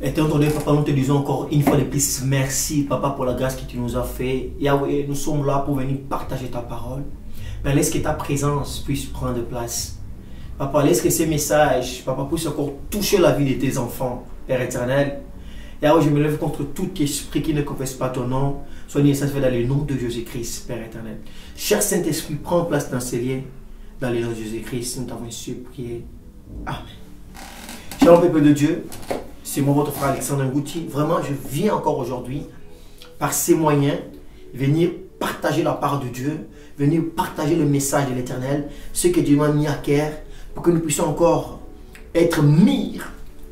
Éternel Dieu, Papa, nous te disons encore une fois de plus merci, Papa, pour la grâce que tu nous as fait. Yahweh, nous sommes là pour venir partager ta parole. Mais laisse que ta présence puisse prendre place. Papa, laisse que ces messages, Papa, puissent encore toucher la vie de tes enfants, Père éternel. Yahweh, je me lève contre tout esprit qui ne confesse pas ton nom. Sois ça se fait dans le nom de Jésus-Christ, Père éternel. Cher Saint-Esprit, prends place dans ces liens. Dans le nom de Jésus-Christ, nous t'avons supplié. Amen. Cher peuple de Dieu, c'est moi, votre frère Alexandre Ngouti. Vraiment, je viens encore aujourd'hui, par ces moyens, venir partager la part de Dieu, venir partager le message de l'Éternel, ce que Dieu m'a mis à cœur, pour que nous puissions encore être mis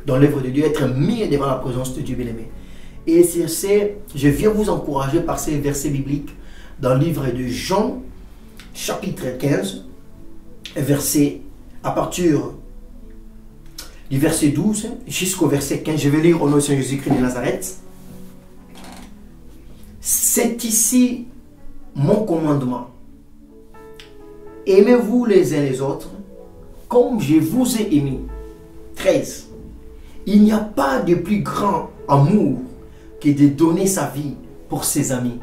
dans l'œuvre de Dieu, être mis devant la présence de Dieu bien-aimé. Et c'est, je viens vous encourager par ces versets bibliques dans le livre de Jean, chapitre 15, verset à partir du verset 12 jusqu'au verset 15, je vais lire au nom de Saint Jésus-Christ de Nazareth. C'est ici mon commandement. Aimez-vous les uns les autres comme je vous ai aimé. 13. Il n'y a pas de plus grand amour que de donner sa vie pour ses amis.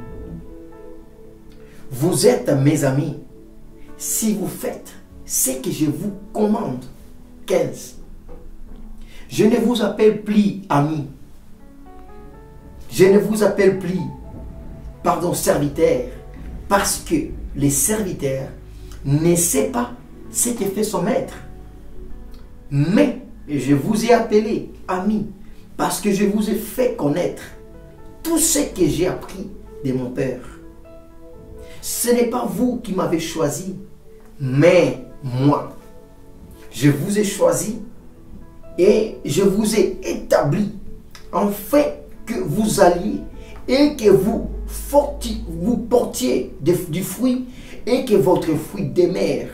Vous êtes mes amis si vous faites ce que je vous commande. 15. Je ne vous appelle plus amis. Je ne vous appelle plus, serviteur, parce que les serviteurs ne savent pas ce que fait son maître. Mais je vous ai appelé amis, parce que je vous ai fait connaître tout ce que j'ai appris de mon Père. Ce n'est pas vous qui m'avez choisi, mais moi. Je vous ai choisi et je vous ai établi en fait que vous alliez et que vous portiez du fruit et que votre fruit demeure.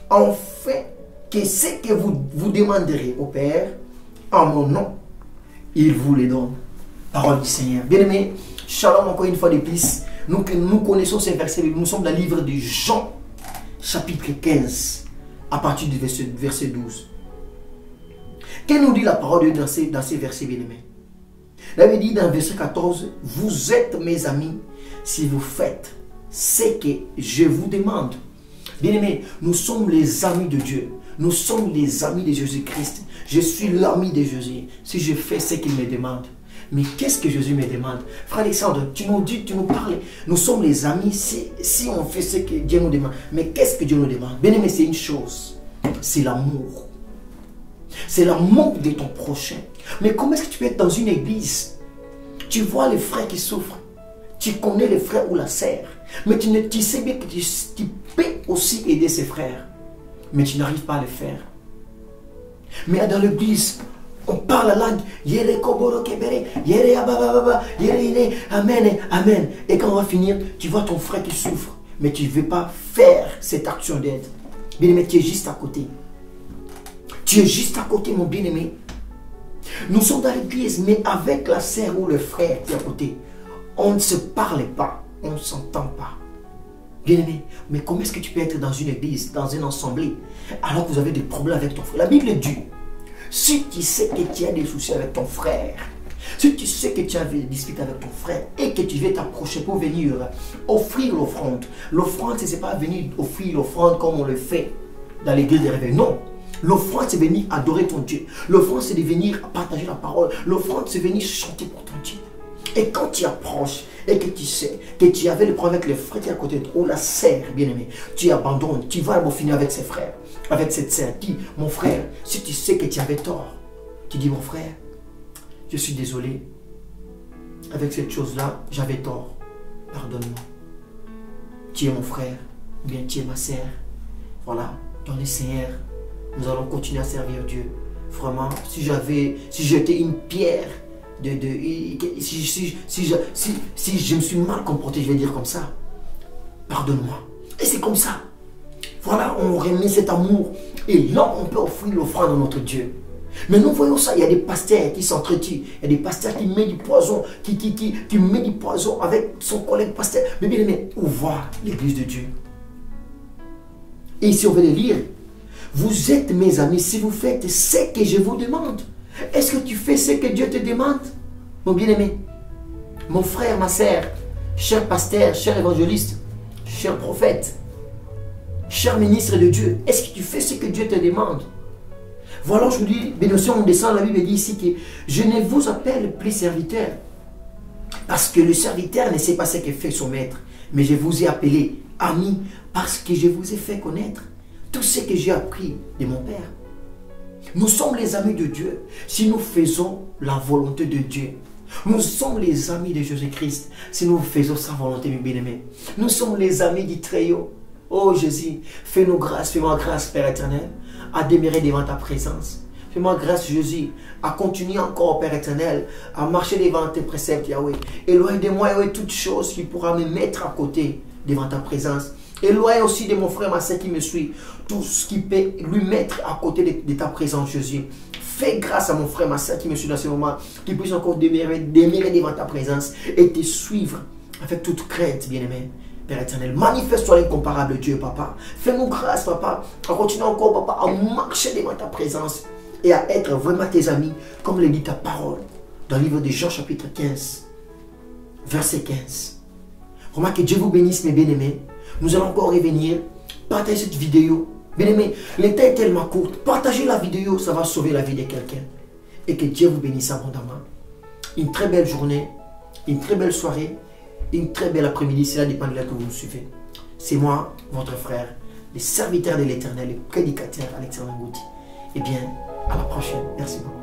En fait que ce que vous demanderez au Père en mon nom, il vous les donne. Parole du Seigneur. Bien-aimés, shalom encore une fois de plus. Nous connaissons ces versets. Nous sommes dans le livre de Jean, chapitre 15, à partir du verset 12. Qu'est-ce que nous dit la parole de Dieu dans ces versets, bien-aimés? La Bible dit dans le verset 14, vous êtes mes amis si vous faites ce que je vous demande. Bien-aimés, nous sommes les amis de Dieu. Nous sommes les amis de Jésus-Christ. Je suis l'ami de Jésus si je fais ce qu'il me demande. Mais qu'est-ce que Jésus me demande? Frère Alexandre, tu nous dis, tu nous parles. Nous sommes les amis si on fait ce que Dieu nous demande. Mais qu'est-ce que Dieu nous demande? Bien-aimé, c'est une chose. C'est l'amour. C'est l'amour de ton prochain. Mais comment est-ce que tu peux être dans une église? Tu vois les frères qui souffrent. Tu connais les frères ou la sœur. Mais tu sais bien que tu peux aussi aider ces frères. Mais tu n'arrives pas à le faire. Mais dans l'église, on parle la langue. Amen, amen. Et quand on va finir, tu vois ton frère qui souffre. Mais tu ne veux pas faire cette action d'aide. Bien-aimé, tu es juste à côté. Tu es juste à côté, mon bien-aimé. Nous sommes dans l'église, mais avec la sœur ou le frère qui est à côté, on ne se parle pas, on ne s'entend pas. Bien-aimé, mais comment est-ce que tu peux être dans une église, dans une assemblée, alors que vous avez des problèmes avec ton frère? La Bible dit, si tu sais que tu as des soucis avec ton frère, si tu sais que tu as des disputes avec ton frère et que tu veux t'approcher pour venir offrir l'offrande, l'offrande, ce n'est pas venir offrir l'offrande comme on le fait dans l'église des réveils, non. L'offrande, c'est venir adorer ton Dieu. L'offrande, c'est de venir partager la parole. L'offrande, c'est venir chanter pour ton Dieu. Et quand tu approches et que tu sais que tu avais le problème avec le frère qui est à côté de toi, ou la sœur, bien-aimée, tu abandonnes, tu vas finir avec ses frères, avec cette sœur. Dis, mon frère, si tu sais que tu avais tort, tu dis, mon frère, je suis désolé. Avec cette chose-là, j'avais tort. Pardonne-moi. Tu es mon frère, ou bien tu es ma sœur. Voilà, dans le Seigneur, nous allons continuer à servir Dieu. Vraiment, si j'étais une pierre, si je me suis mal comporté, je vais dire comme ça, pardonne-moi. Et c'est comme ça. Voilà, on remet cet amour. Et là, on peut offrir l'offrande à notre Dieu. Mais nous voyons ça, il y a des pasteurs qui s'entretuent, il y a des pasteurs qui mettent du poison, qui met du poison avec son collègue pasteur. Mais bien aimé, où va l'église de Dieu? Et ici on va les lire. Vous êtes mes amis si vous faites ce que je vous demande. Est-ce que tu fais ce que Dieu te demande? Mon bien-aimé, mon frère, ma sœur, cher pasteur, cher évangéliste, cher prophète, cher ministre de Dieu, est-ce que tu fais ce que Dieu te demande? Voilà, je vous dis, bénédiction, on descend, la Bible dit ici que je ne vous appelle plus serviteur, parce que le serviteur ne sait pas ce que fait son maître, mais je vous ai appelé ami, parce que je vous ai fait connaître tout ce que j'ai appris de mon Père. Nous sommes les amis de Dieu si nous faisons la volonté de Dieu. Nous sommes les amis de Jésus-Christ si nous faisons sa volonté, mes bien-aimés. Nous sommes les amis du Très-Haut. Oh Jésus, fais-nous grâce, fais-moi grâce, Père éternel, à demeurer devant ta présence. Fais-moi grâce, Jésus, à continuer encore, Père éternel, à marcher devant tes préceptes, Yahweh. Éloigne de moi, Yahweh, toute chose qui pourra me mettre à côté devant ta présence. Éloigne aussi de mon frère, ma soeur qui me suit, tout ce qui peut lui mettre à côté de ta présence, Jésus. Fais grâce à mon frère, ma soeur qui me suit dans ce moment, qui puisse encore demeurer devant ta présence et te suivre avec toute crainte, bien-aimé. Père éternel, manifeste-toi l'incomparable Dieu, papa. Fais-nous grâce, papa, à continuer encore, papa, à marcher devant ta présence et à être vraiment tes amis, comme le dit ta parole dans le livre de Jean, chapitre 15, verset 15. Remarque que Dieu vous bénisse, mes bien-aimés. Nous allons encore revenir, partager cette vidéo. Bien-aimés, le temps est tellement court. Partagez la vidéo, ça va sauver la vie de quelqu'un. Et que Dieu vous bénisse abondamment. Une très belle journée, une très belle soirée, une très belle après-midi. Cela dépend de là que vous nous suivez. C'est moi, votre frère, le serviteur de l'Éternel, le prédicateur Alexandre Ngouti. Eh bien, à la prochaine. Merci beaucoup.